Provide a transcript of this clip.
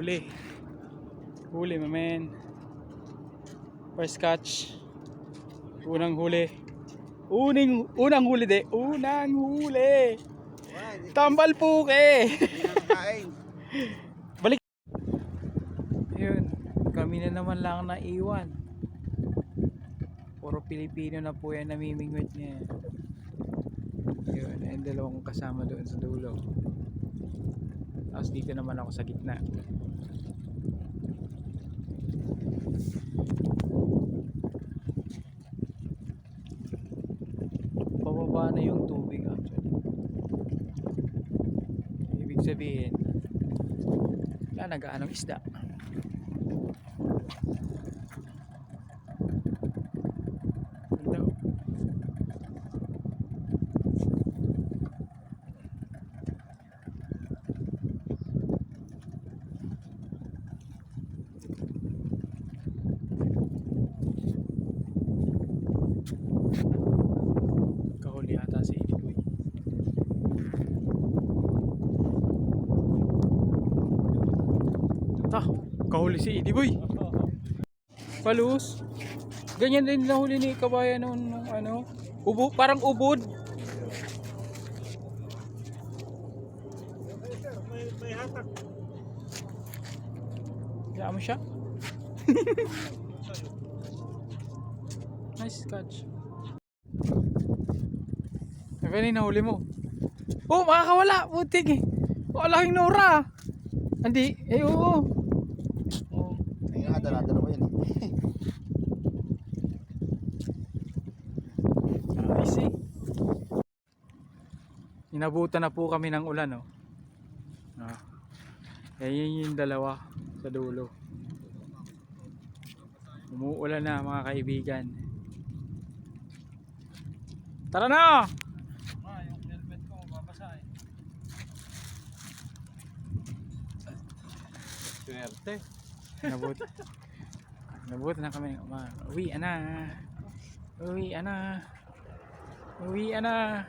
Huli. Huli, my man. First catch. Unang huli. Unang huli de. Unang huli. Tambal puke. Balik. Ayun. Kami na naman lang na iwan. Puro Pilipino na po yan namimingwit niya. Yun. Ayun, dalawang kasama doon sa dulo. Tapos dito naman ako sa gitna. Pababa na yung tubig actually. Ibig sabihin wala na gaanong isda. Hello. Kahuli ata si Idiboy. Kahuli si Idiboy. Palus. Ganyan din nahuli ni kabayan nung ano, ubo, parang ubod. May hatak. Diyan mo siya. Nice catch. Ganyan nahuli mo. Oh, makakawala. Putik eh. Wala kang Nora. Hindi. Eh, oo. Oh. Ay, dala-dala mo yan eh. I see. Inabutan na po kami ng ulan, oh. Yan yung dalawa sa dulo. Umuulan na mga kaibigan. Tara na! Yung helmet ko mababasa eh. Swerte. Nabuti na kami. Uwi na. Uwi na.